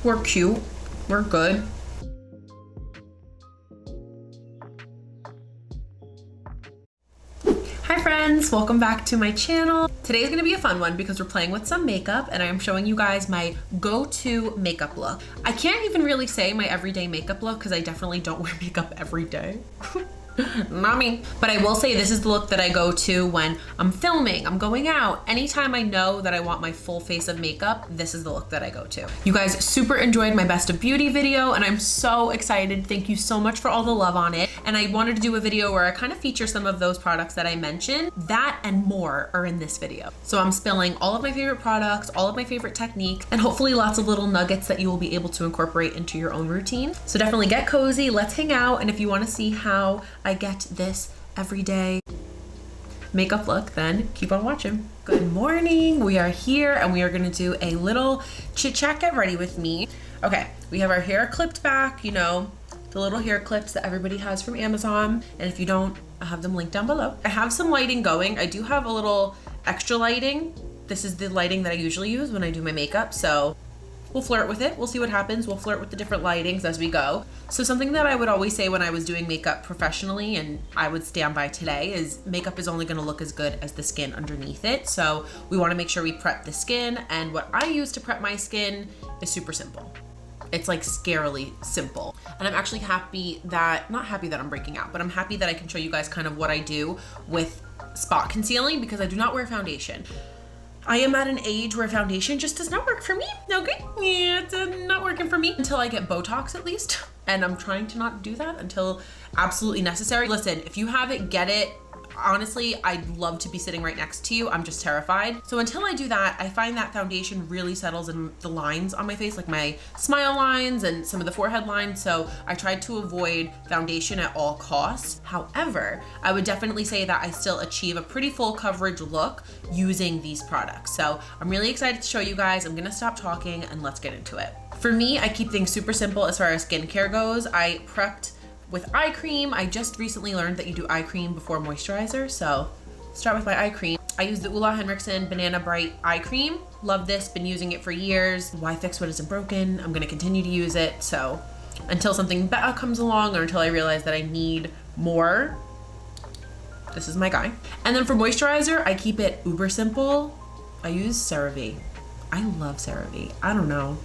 We're cute. We're good. Hi friends, welcome back to my channel. Today is gonna be a fun one because we're playing with some makeup and I am showing you guys my go-to makeup look. I can't even really say my everyday makeup look because I definitely don't wear makeup every day. Not me. But I will say this is the look that I go to when I'm filming, I'm going out. Anytime I know that I want my full face of makeup, this is the look that I go to. You guys super enjoyed my best of beauty video and I'm so excited. Thank you so much for all the love on it. And I wanted to do a video where I kind of feature some of those products that I mentioned. That and more are in this video. So I'm spilling all of my favorite products, all of my favorite techniques, and hopefully lots of little nuggets that you will be able to incorporate into your own routine. So definitely get cozy, let's hang out. And if you want to see how I get this everyday makeup look, then keep on watching. Good morning, we are here and we are gonna do a little chit chat get ready with me. Okay, we have our hair clipped back, you know, the little hair clips that everybody has from Amazon. And if you don't, I have them linked down below. I have some lighting going. I do have a little extra lighting. This is the lighting that I usually use when I do my makeup, so we'll flirt with it. We'll see what happens. We'll flirt with the different lightings as we go. So something that I would always say when I was doing makeup professionally, and I would stand by today, is makeup is only gonna look as good as the skin underneath it. So we wanna make sure we prep the skin, and what I use to prep my skin is super simple. It's like scarily simple. And I'm actually happy that, not happy that I'm breaking out, but I'm happy that I can show you guys kind of what I do with spot concealing because I do not wear foundation. I am at an age where foundation just does not work for me, okay? Yeah, it's not working for me until I get Botox at least. And I'm trying to not do that until absolutely necessary. Listen, if you have it, get it. Honestly, I'd love to be sitting right next to you. I'm just terrified. So until I do that, I find that foundation really settles in the lines on my face, like my smile lines and some of the forehead lines. So I tried to avoid foundation at all costs. However, I would definitely say that I still achieve a pretty full coverage look using these products. So I'm really excited to show you guys. I'm gonna stop talking and let's get into it. For me, I keep things super simple as far as skincare goes. I prepped with eye cream. I just recently learned that you do eye cream before moisturizer, so start with my eye cream. I use the Ulla Henriksen Banana Bright Eye Cream. Love this, been using it for years. Why fix what isn't broken? I'm gonna continue to use it, so until something better comes along or until I realize that I need more, this is my guy. And then for moisturizer, I keep it uber simple. I use CeraVe. I love CeraVe. I don't know.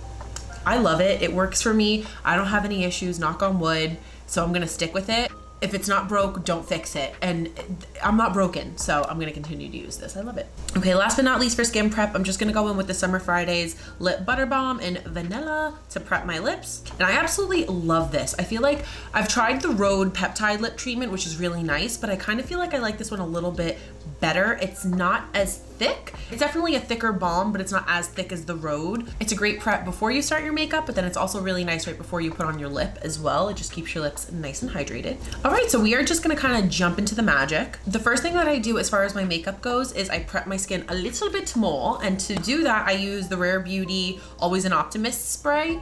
I love it. It works for me. I don't have any issues, knock on wood. So I'm gonna stick with it. If it's not broke, don't fix it. And I'm not broken, so I'm gonna continue to use this. I love it. Okay, last but not least for skin prep, I'm just gonna go in with the Summer Fridays Lip Butter Balm in Vanilla to prep my lips. And I absolutely love this. I feel like I've tried the Rhode Peptide Lip Treatment, which is really nice, but I kind of feel like I like this one a little bit better. It's not as thick. It's definitely a thicker balm, but it's not as thick as the Rhode. It's a great prep before you start your makeup, but then it's also really nice right before you put on your lip as well. It just keeps your lips nice and hydrated. All right, so we are just gonna kind of jump into the magic. The first thing that I do as far as my makeup goes is I prep my skin a little bit more, and to do that, I use the Rare Beauty Always an Optimist spray.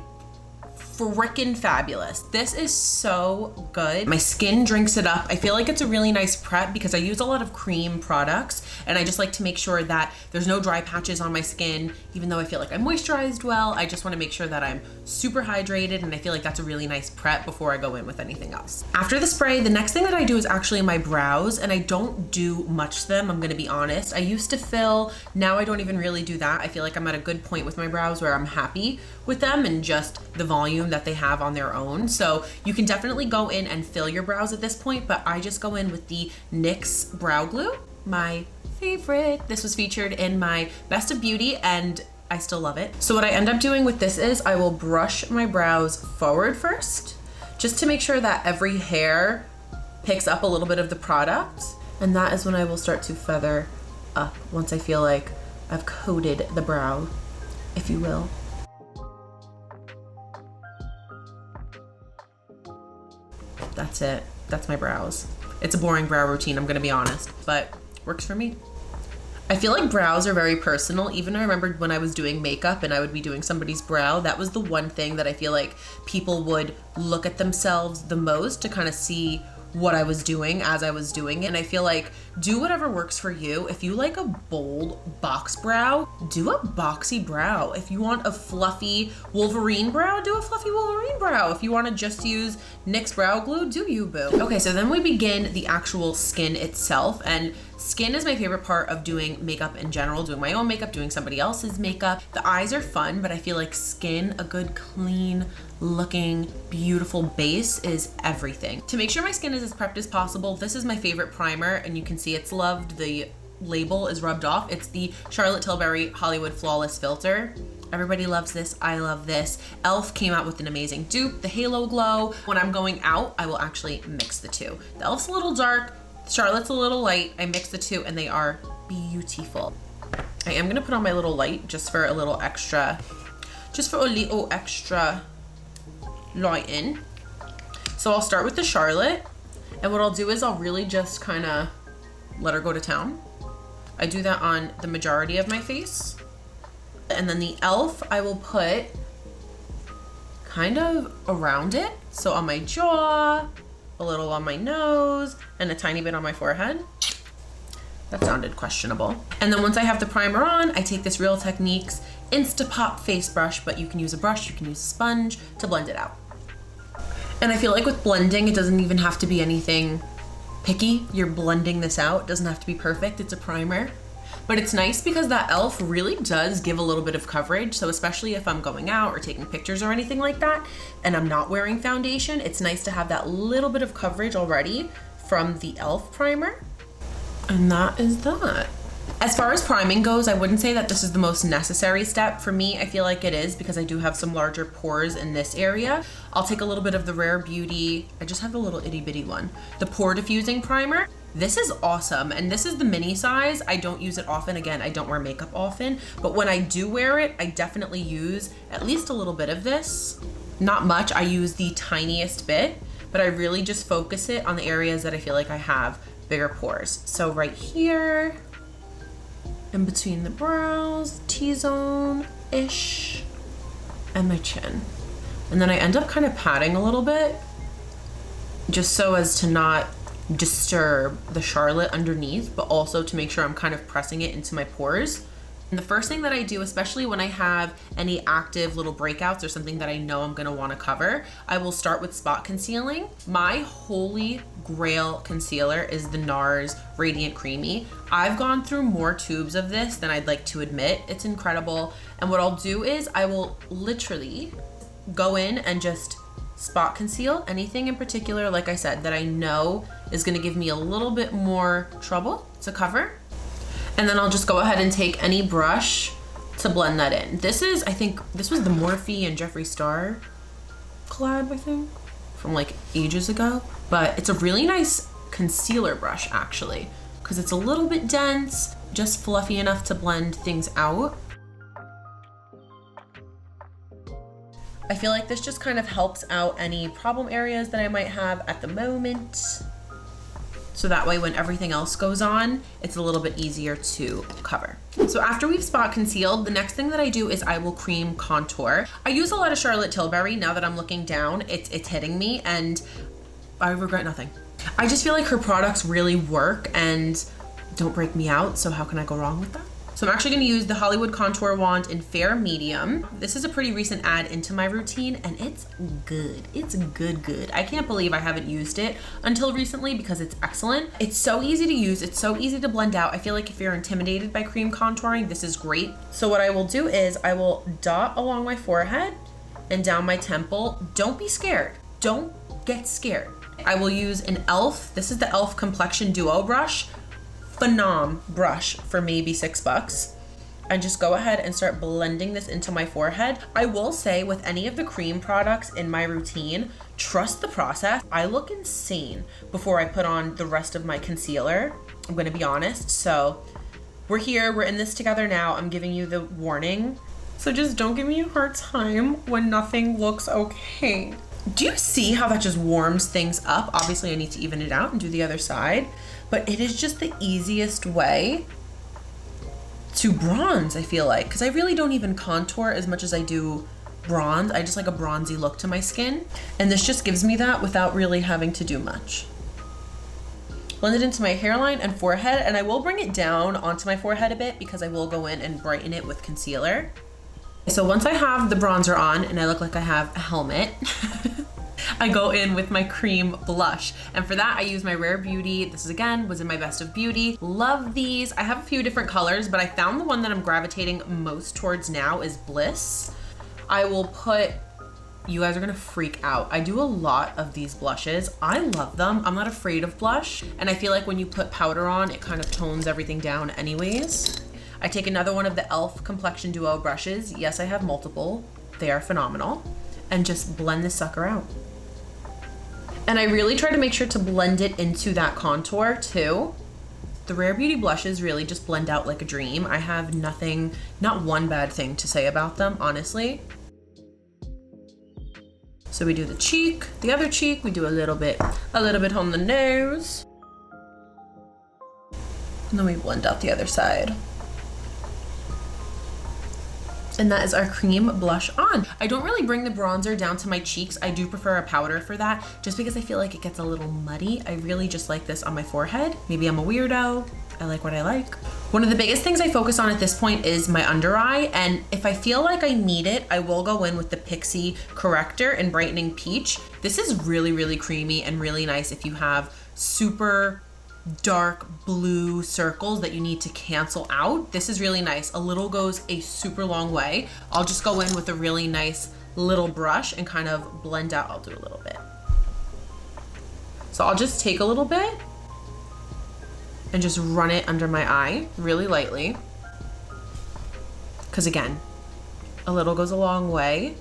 Frickin' fabulous. This is so good. My skin drinks it up. I feel like it's a really nice prep because I use a lot of cream products and I just like to make sure that there's no dry patches on my skin. Even though I feel like I'm moisturized well, I just want to make sure that I'm super hydrated, and I feel like that's a really nice prep before I go in with anything else. After the spray, the next thing that I do is actually my brows, and I don't do much to them, I'm gonna be honest. I used to fill, now I don't even really do that. I feel like I'm at a good point with my brows where I'm happy with them and just the volume that they have on their own. So you can definitely go in and fill your brows at this point, but I just go in with the NYX Brow Glue, my favorite. This was featured in my Best of Beauty and I still love it. So what I end up doing with this is I will brush my brows forward first, just to make sure that every hair picks up a little bit of the product. And that is when I will start to feather up once I feel like I've coated the brow, if you will. That's it. That's my brows. It's a boring brow routine, I'm gonna be honest, but works for me. I feel like brows are very personal. Even I remembered when I was doing makeup and I would be doing somebody's brow, that was the one thing that I feel like people would look at themselves the most to kind of see what I was doing as I was doing it. And I feel like Do whatever works for you. If you like a bold box brow, do a boxy brow. If you want a fluffy Wolverine brow, do a fluffy Wolverine brow. If you want to just use NYX Brow Glue, do you, boo. Okay, so then we begin the actual skin itself, and skin is my favorite part of doing makeup in general, doing my own makeup, doing somebody else's makeup. The eyes are fun, but I feel like skin, a good clean looking beautiful base is everything. To make sure my skin is as prepped as possible, this is my favorite primer, and you can see it's loved. The label is rubbed off. It's the Charlotte Tilbury Hollywood Flawless Filter. Everybody loves this. I love this. e.l.f. came out with an amazing dupe, the Halo Glow. When I'm going out, I will actually mix the two. The e.l.f.'s a little dark, Charlotte's a little light. I mix the two and they are beautiful. I am gonna put on my little light just for a little extra, lighten. So I'll start with the Charlotte, and what I'll do is I'll really just kind of let her go to town. I do that on the majority of my face. And then the e.l.f. I will put kind of around it. So on my jaw, a little on my nose, and a tiny bit on my forehead. That sounded questionable. And then once I have the primer on, I take this Real Techniques Instapop face brush, but you can use a brush, you can use a sponge to blend it out. And I feel like with blending, it doesn't even have to be anything picky. You're blending this out. It doesn't have to be perfect. It's a primer. But it's nice because that e.l.f. really does give a little bit of coverage. So especially if I'm going out or taking pictures or anything like that, and I'm not wearing foundation, it's nice to have that little bit of coverage already from the e.l.f. primer. And that is that. As far as priming goes, I wouldn't say that this is the most necessary step. For me, I feel like it is because I do have some larger pores in this area. I'll take a little bit of the Rare Beauty, I just have the little itty bitty one, the Pore Diffusing Primer. This is awesome, and this is the mini size. I don't use it often. Again, I don't wear makeup often, but when I do wear it, I definitely use at least a little bit of this. Not much, I use the tiniest bit, but I really just focus it on the areas that I feel like I have bigger pores. So right here, in between the brows, T-zone-ish, and my chin. And then I end up kind of patting a little bit, just so as to not disturb the Charlotte underneath, but also to make sure I'm kind of pressing it into my pores. And the first thing that I do, especially when I have any active little breakouts or something that I know I'm gonna wanna cover, I will start with spot concealing. My holy grail concealer is the NARS Radiant Creamy. I've gone through more tubes of this than I'd like to admit. It's incredible. And what I'll do is I will literally go in and just spot conceal anything in particular, like I said, that I know is gonna give me a little bit more trouble to cover. And then I'll just go ahead and take any brush to blend that in. This is, I think, this was the Morphe and Jeffree Star collab, I think, from like ages ago. But it's a really nice concealer brush, actually, because it's a little bit dense, just fluffy enough to blend things out. I feel like this just kind of helps out any problem areas that I might have at the moment. So that way when everything else goes on, it's a little bit easier to cover. So after we've spot concealed, the next thing that I do is I will cream contour. I use a lot of Charlotte Tilbury. Now that I'm looking down, it's hitting me and I regret nothing. I just feel like her products really work and don't break me out. So how can I go wrong with that? So I'm actually gonna use the Hollywood Contour Wand in Fair Medium. This is a pretty recent add into my routine and it's good. It's good. I can't believe I haven't used it until recently because it's excellent. It's so easy to use. It's so easy to blend out. I feel like if you're intimidated by cream contouring, this is great. So what I will do is I will dot along my forehead and down my temple. Don't be scared. Don't get scared. I will use an e.l.f. This is the e.l.f. Complexion Duo Brush. Phenom brush for maybe $6, and just go ahead and start blending this into my forehead. I will say with any of the cream products in my routine, trust the process. I look insane before I put on the rest of my concealer. I'm gonna be honest. So we're here, we're in this together now. I'm giving you the warning. So just don't give me a hard time when nothing looks okay. Do you see how that just warms things up? Obviously I need to even it out and do the other side, but it is just the easiest way to bronze, I feel like, because I really don't even contour as much as I do bronze. I just like a bronzy look to my skin, and this just gives me that without really having to do much. blend it into my hairline and forehead, and I will bring it down onto my forehead a bit because I will go in and brighten it with concealer. So once I have the bronzer on and I look like I have a helmet, I go in with my cream blush. And for that, I use my Rare Beauty. This is again, was in my Best of Beauty. Love these. I have a few different colors, but I found the one that I'm gravitating most towards now is Bliss. I will put, you guys are gonna freak out. I do a lot of these blushes. I love them. I'm not afraid of blush. And I feel like when you put powder on, it kind of tones everything down anyways. I take another one of the e.l.f. Complexion Duo brushes. Yes, I have multiple. They are phenomenal. And just blend this sucker out. And I really try to make sure to blend it into that contour too. The Rare Beauty blushes really just blend out like a dream. I have nothing, not one bad thing to say about them, honestly. So we do the cheek, the other cheek, we do a little bit on the nose. And then we blend out the other side. And that is our cream blush on. I don't really bring the bronzer down to my cheeks. I do prefer a powder for that, just because I feel like it gets a little muddy. I really just like this on my forehead. Maybe I'm a weirdo. I like what I like. One of the biggest things I focus on at this point is my under eye. And if I feel like I need it, I will go in with the Pixi Corrector in Brightening Peach. This is really, really creamy and really nice if you have super dark blue circles that you need to cancel out. This is really nice. A little goes a super long way. I'll just go in with a really nice little brush and kind of blend out. I'll do a little bit. So I'll just take a little bit and just run it under my eye really lightly. Because again, a little goes a long way.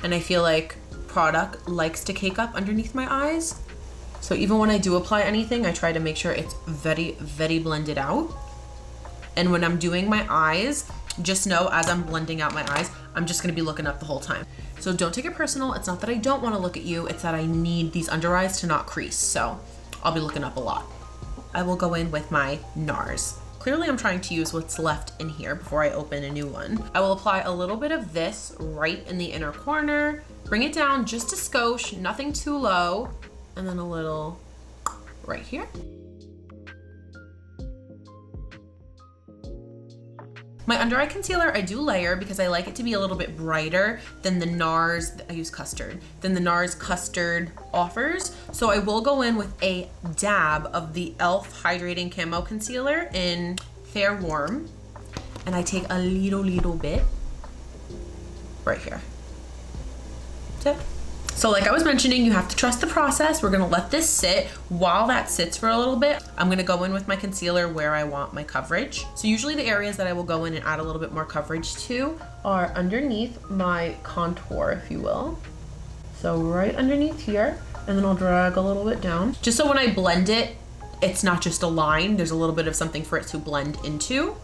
And I feel like product likes to cake up underneath my eyes. So even when I do apply anything, I try to make sure it's very, very blended out. And when I'm doing my eyes, just know as I'm blending out my eyes, I'm just gonna be looking up the whole time. So don't take it personal. It's not that I don't wanna look at you, it's that I need these under eyes to not crease. So I'll be looking up a lot. I will go in with my NARS. Clearly I'm trying to use what's left in here before I open a new one. I will apply a little bit of this right in the inner corner, bring it down just a skosh, nothing too low, and then a little right here. My under eye concealer, I do layer because I like it to be a little bit brighter than the NARS, I use custard, than the NARS custard offers. So I will go in with a dab of the e.l.f. Hydrating Camo Concealer in Fair Warm. And I take a little bit right here. That's it. So like I was mentioning, you have to trust the process. We're gonna let this sit. While that sits for a little bit, I'm gonna go in with my concealer where I want my coverage. So usually the areas that I will go in and add a little bit more coverage to are underneath my contour, if you will. So right underneath here, and then I'll drag a little bit down. Just so when I blend it, it's not just a line, there's a little bit of something for it to blend into.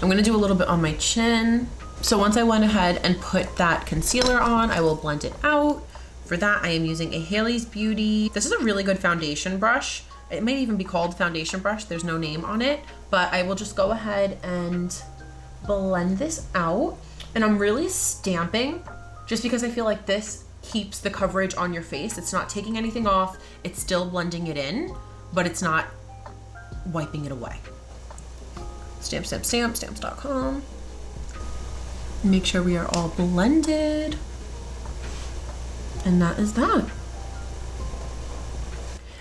I'm gonna do a little bit on my chin. So once I went ahead and put that concealer on, I will blend it out. For that, I am using a Hailey's Beauty. This is a really good foundation brush. It might even be called foundation brush. There's no name on it, but I will just go ahead and blend this out. And I'm really stamping just because I feel like this keeps the coverage on your face. It's not taking anything off. It's still blending it in, but it's not wiping it away. Stamp, stamp, stamp, stamps.com. Make sure we are all blended. And that is that.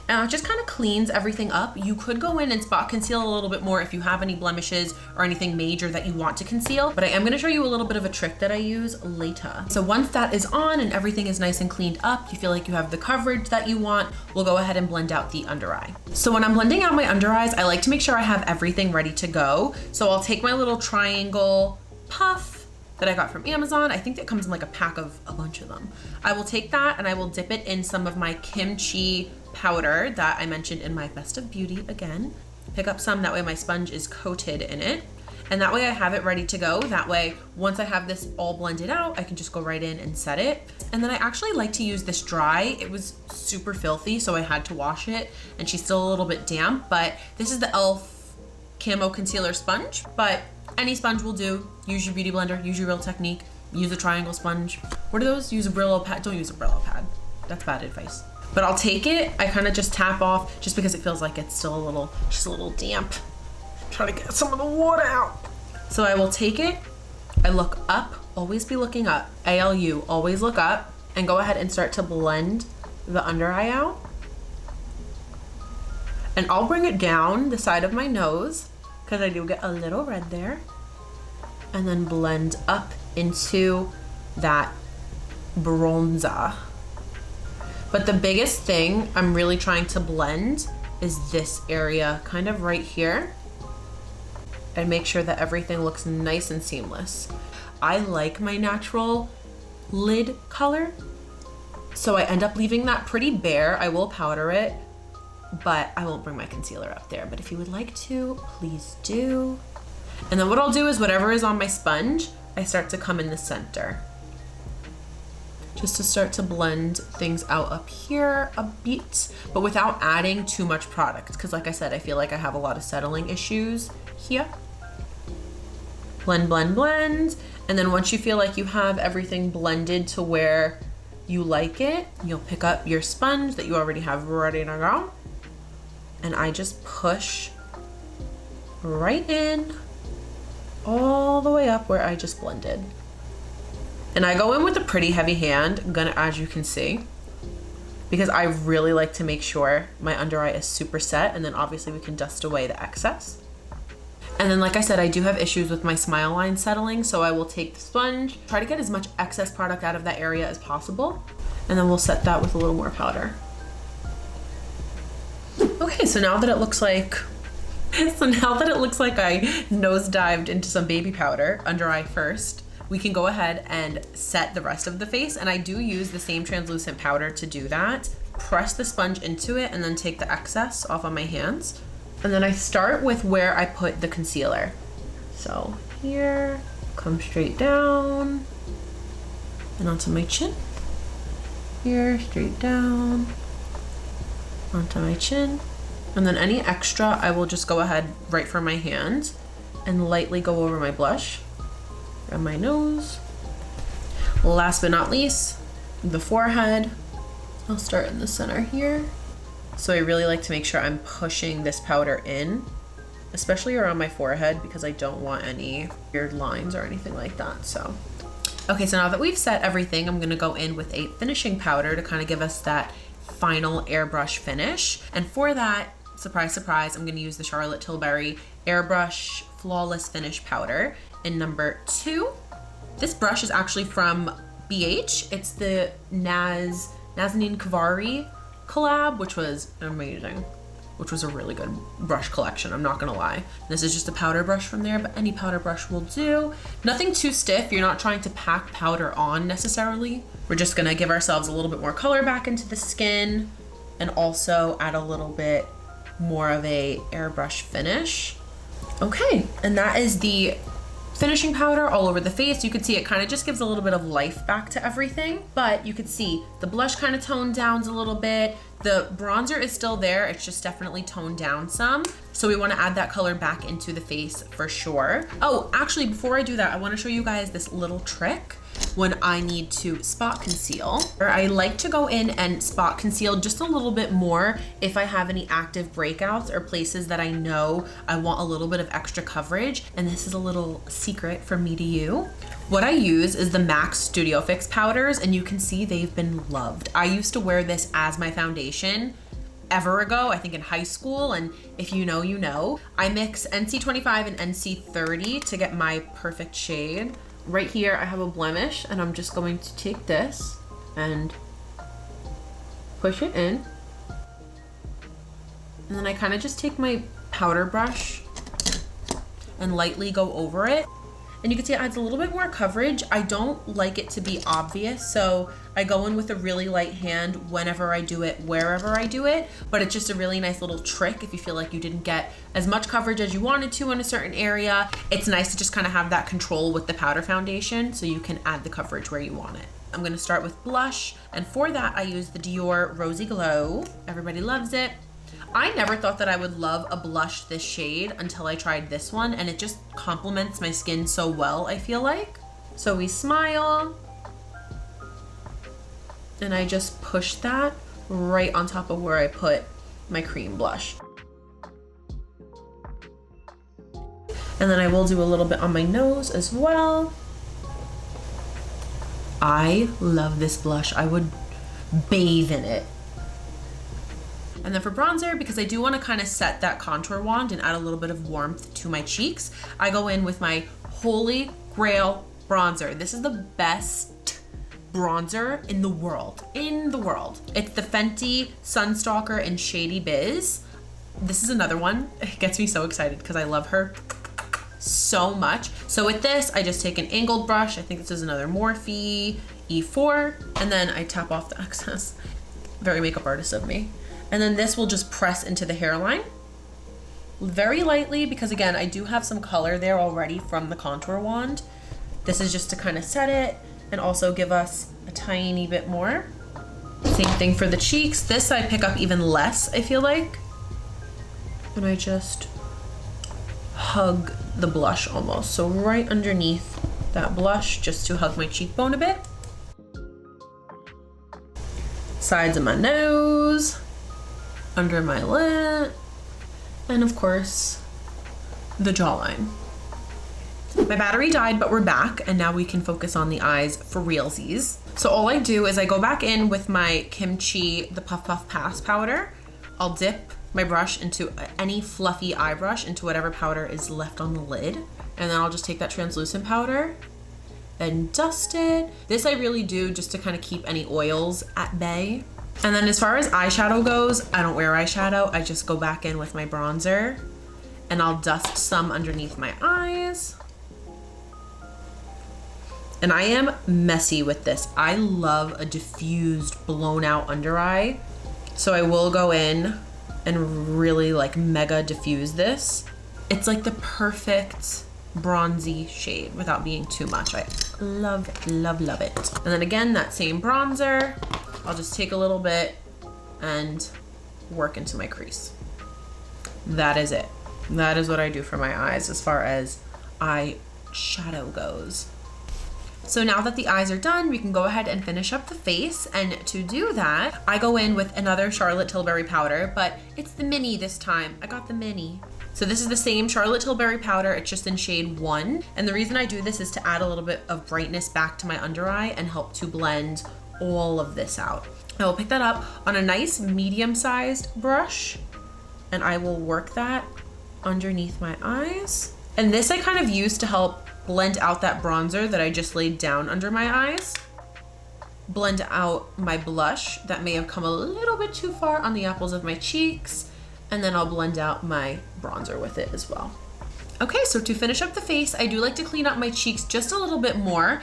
And it just kind of cleans everything up. You could go in and spot conceal a little bit more if you have any blemishes or anything major that you want to conceal, but I am gonna show you a little bit of a trick that I use later. So once that is on and everything is nice and cleaned up, you feel like you have the coverage that you want, we'll go ahead and blend out the under eye. So when I'm blending out my under eyes, I like to make sure I have everything ready to go. So I'll take my little triangle puff that I got from Amazon. I think that comes in like a pack of a bunch of them. I will take that and I will dip it in some of my kimchi powder that I mentioned in my Best of Beauty again. Pick up some, that way my sponge is coated in it. And that way I have it ready to go. That way, once I have this all blended out, I can just go right in and set it. And then I actually like to use this dry. It was super filthy, so I had to wash it, and she's still a little bit damp, but this is the e.l.f. Camo Concealer Sponge, but any sponge will do. Use your beauty blender, use your Real Technique, use a triangle sponge. What are those? Use a Brillo pad. Don't use a Brillo pad. That's bad advice. But I'll take it, I kind of just tap off just because it feels like it's still just a little damp. Trying to get some of the water out. So I will take it, I look up, always be looking up, ALU, always look up, and go ahead and start to blend the under eye out. And I'll bring it down the side of my nose because I do get a little red there. And then blend up into that bronzer. But the biggest thing I'm really trying to blend is this area, kind of right here. And make sure that everything looks nice and seamless. I like my natural lid color, so I end up leaving that pretty bare. I will powder it, but I won't bring my concealer up there. But if you would like to, please do. And then what I'll do is whatever is on my sponge, I start to come in the center. Just to start to blend things out up here a bit, but without adding too much product. Because like I said, I feel like I have a lot of settling issues here. Blend, blend, blend. And then once you feel like you have everything blended to where you like it, you'll pick up your sponge that you already have ready to go. And I just push right in all the way up where I just blended. And I go in with a pretty heavy hand, as you can see, because I really like to make sure my under eye is super set, and then obviously we can dust away the excess. And then like I said, I do have issues with my smile line settling, so I will take the sponge, try to get as much excess product out of that area as possible, and then we'll set that with a little more powder. Okay, so now that it looks like I nosedived into some baby powder, under eye first, we can go ahead and set the rest of the face. And I do use the same translucent powder to do that. Press the sponge into it and then take the excess off on my hands. And then I start with where I put the concealer. So here, come straight down and onto my chin. Here, straight down, onto my chin. And then any extra, I will just go ahead right for my hand and lightly go over my blush. On my nose. Last but not least, the forehead. I'll start in the center here. So I really like to make sure I'm pushing this powder in, especially around my forehead, because I don't want any weird lines or anything like that. So, okay, so now that we've set everything, I'm gonna go in with a finishing powder to kind of give us that final airbrush finish. And for that, surprise, surprise, I'm gonna use the Charlotte Tilbury Airbrush Flawless Finish Powder in number 2. This brush is actually from BH. It's the Nazanin Kavari collab, which was amazing, which was a really good brush collection, I'm not gonna lie. This is just a powder brush from there, but any powder brush will do. Nothing too stiff, you're not trying to pack powder on necessarily. We're just gonna give ourselves a little bit more color back into the skin and also add a little bit more of a airbrush finish. Okay, and that is the finishing powder all over the face. You can see it kind of just gives a little bit of life back to everything, but you can see the blush kind of toned down a little bit. The bronzer is still there, it's just definitely toned down some. So we want to add that color back into the face for sure. Oh, actually, before I do that, I want to show you guys this little trick when I need to spot conceal. Or I like to go in and spot conceal just a little bit more if I have any active breakouts or places that I know I want a little bit of extra coverage. And this is a little secret from me to you. What I use is the MAC Studio Fix powders, and you can see they've been loved. I used to wear this as my foundation ever ago, I think in high school, and if you know, you know. I mix NC25 and NC30 to get my perfect shade. Right here I have a blemish, and I'm just going to take this and push it in. And then I kind of just take my powder brush and lightly go over it. And you can see it adds a little bit more coverage. I don't like it to be obvious, so I go in with a really light hand whenever I do it, wherever I do it, but it's just a really nice little trick if you feel like you didn't get as much coverage as you wanted to in a certain area. It's nice to just kind of have that control with the powder foundation so you can add the coverage where you want it. I'm gonna start with blush, and for that I use the Dior Rosy Glow. Everybody loves it. I never thought that I would love a blush this shade until I tried this one, and it just complements my skin so well, I feel like. So we smile, and I just push that right on top of where I put my cream blush. And then I will do a little bit on my nose as well. I love this blush. I would bathe in it. And then for bronzer, because I do want to kind of set that contour wand and add a little bit of warmth to my cheeks, I go in with my Holy Grail bronzer. This is the best bronzer in the world. It's the Fenty Sunstalker in Shady Biz. This is another one. It gets me so excited because I love her so much. So with this, I just take an angled brush. I think this is another Morphe E4, and then I tap off the excess. Very makeup artist of me. And then this will just press into the hairline very lightly, because again, I do have some color there already from the contour wand. This is just to kind of set it and also give us a tiny bit more. Same thing for the cheeks. This I pick up even less, I feel like. And I just hug the blush almost. So right underneath that blush, just to hug my cheekbone a bit. Sides of my nose, under my lip, and of course, the jawline. My battery died, but we're back, and now we can focus on the eyes for realsies. So all I do is I go back in with my Kimchi, the Puff Puff Pass powder. I'll dip my brush into any fluffy eye brush into whatever powder is left on the lid. And then I'll just take that translucent powder and dust it. This I really do just to kind of keep any oils at bay. And then as far as eyeshadow goes, I don't wear eyeshadow. I just go back in with my bronzer and I'll dust some underneath my eyes. And I am messy with this. I love a diffused, blown out under eye. So I will go in and really like mega diffuse this. It's like the perfect bronzy shade without being too much. I love, love, love it. And then again, that same bronzer, I'll just take a little bit and work into my crease. That is it. That is what I do for my eyes as far as eyeshadow goes. So now that the eyes are done, we can go ahead and finish up the face. And to do that, I go in with another Charlotte Tilbury powder, but it's the mini this time. I got the mini. So this is the same Charlotte Tilbury powder, it's just in shade 1. And the reason I do this is to add a little bit of brightness back to my under eye and help to blend all of this out. I will pick that up on a nice medium-sized brush, and I will work that underneath my eyes. And this I kind of use to help blend out that bronzer that I just laid down under my eyes. Blend out my blush that may have come a little bit too far on the apples of my cheeks, and then I'll blend out my bronzer with it as well. Okay, so to finish up the face, I do like to clean up my cheeks just a little bit more.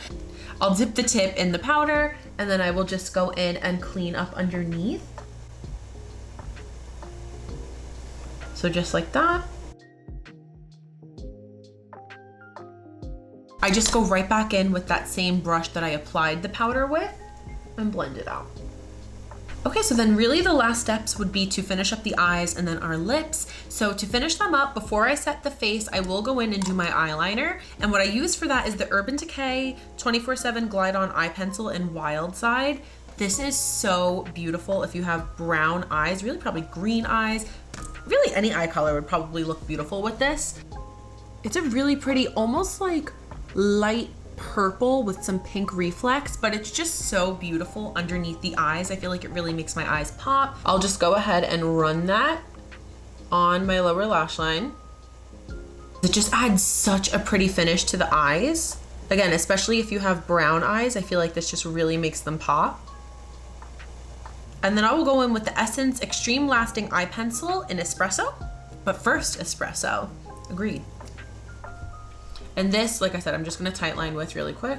I'll dip the tip in the powder, and then I will just go in and clean up underneath. So just like that. I just go right back in with that same brush that I applied the powder with and blend it out. Okay, so then really the last steps would be to finish up the eyes and then our lips. So to finish them up, before I set the face, I will go in and do my eyeliner. And what I use for that is the Urban Decay 24/7 Glide On Eye Pencil in Wild Side. This is so beautiful if you have brown eyes, really probably green eyes. Really any eye color would probably look beautiful with this. It's a really pretty, almost like light purple with some pink reflex, but it's just so beautiful underneath the eyes. I feel like it really makes my eyes pop. I'll just go ahead and run that on my lower lash line. It just adds such a pretty finish to the eyes. Again, especially if you have brown eyes, I feel like this just really makes them pop. And then I will go in with the Essence Extreme Lasting Eye Pencil in Espresso, but first espresso, agreed. And this, like I said, I'm just gonna tight line with really quick.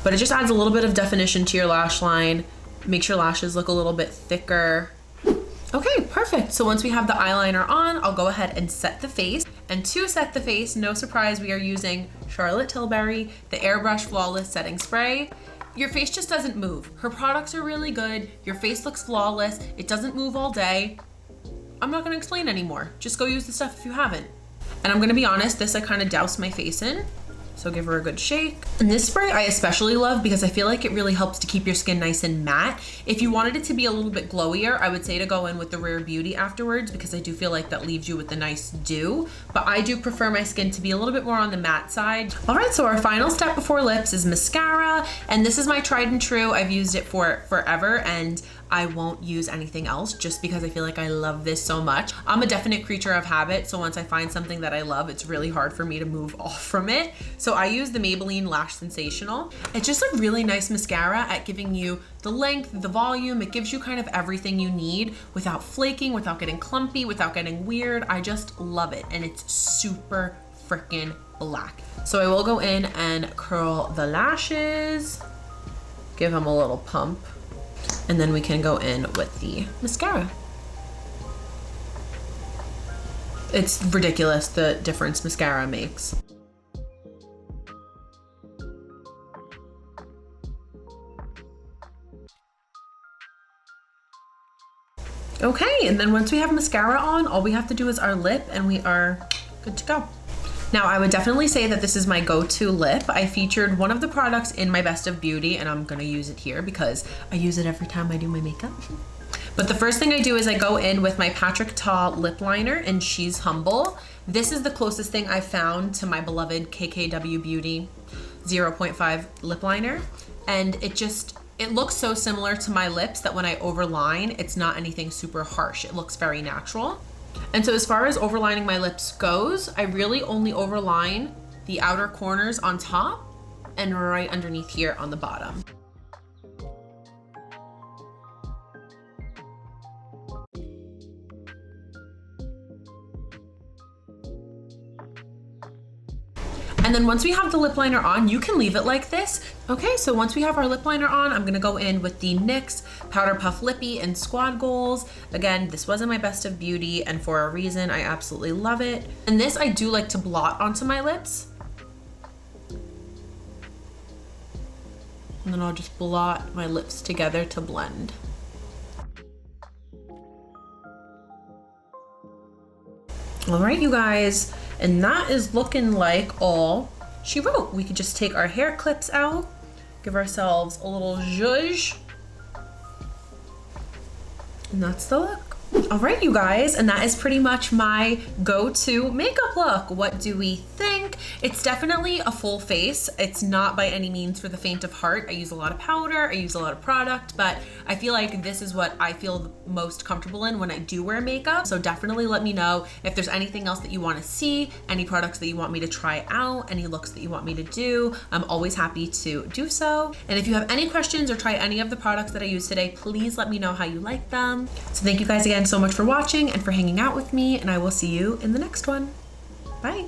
But it just adds a little bit of definition to your lash line, makes your lashes look a little bit thicker. Okay, perfect. So once we have the eyeliner on, I'll go ahead and set the face. And to set the face, no surprise, we are using Charlotte Tilbury, the Airbrush Flawless Setting Spray. Your face just doesn't move. Her products are really good. Your face looks flawless. It doesn't move all day. I'm not gonna explain anymore. Just go use the stuff if you haven't. And I'm gonna be honest, this I kind of douse my face in So give her a good shake. And this spray I especially love because I feel like it really helps to keep your skin nice and matte. If you wanted it to be a little bit glowier, I would say to go in with the Rare Beauty afterwards because I do feel like that leaves you with a nice dew. But I do prefer my skin to be a little bit more on the matte side. All right, so our final step before lips is mascara. And this is my tried and true. I've used it for forever and I won't use anything else just because I feel like I love this so much. I'm a definite creature of habit, so once I find something that I love, it's really hard for me to move off from it. So I use the Maybelline Lash Sensational. It's just a really nice mascara at giving you the length, the volume. It gives you kind of everything you need without flaking, without getting clumpy, without getting weird. I just love it, and it's super freaking black. So I will go in and curl the lashes, give them a little pump, and then we can go in with the mascara. It's ridiculous the difference mascara makes. Okay, and then once we have mascara on, all we have to do is our lip and we are good to go. Now, I would definitely say that this is my go-to lip. I featured one of the products in my Best of Beauty, and I'm gonna use it here because I use it every time I do my makeup. But the first thing I do is I go in with my Patrick Ta lip liner in She's Humble. This is the closest thing I found to my beloved KKW Beauty 0.5 lip liner. And it looks so similar to my lips that when I overline, it's not anything super harsh. It looks very natural. And so as far as overlining my lips goes, I really only overline the outer corners on top and right underneath here on the bottom. And then once we have the lip liner on, you can leave it like this. Okay, so once we have our lip liner on, I'm gonna go in with the NYX Powder Puff Lippy in Squad Goals. Again, this wasn't my Best of Beauty, and for a reason, I absolutely love it. And this I do like to blot onto my lips. And then I'll just blot my lips together to blend. All right, you guys, and that is looking like all she wrote. We could just take our hair clips out, give ourselves a little zhuzh, and that's the look. All right, you guys, and that is pretty much my go-to makeup look. What do we think? It's definitely a full face. It's not by any means for the faint of heart. I use a lot of powder, I use a lot of product, but I feel like this is what I feel most comfortable in when I do wear makeup. So definitely let me know if there's anything else that you want to see, any products that you want me to try out, any looks that you want me to do. I'm always happy to do so. And if you have any questions or try any of the products that I used today, please let me know how you like them. So thank you guys again so much for watching and for hanging out with me, and I will see you in the next one. Bye.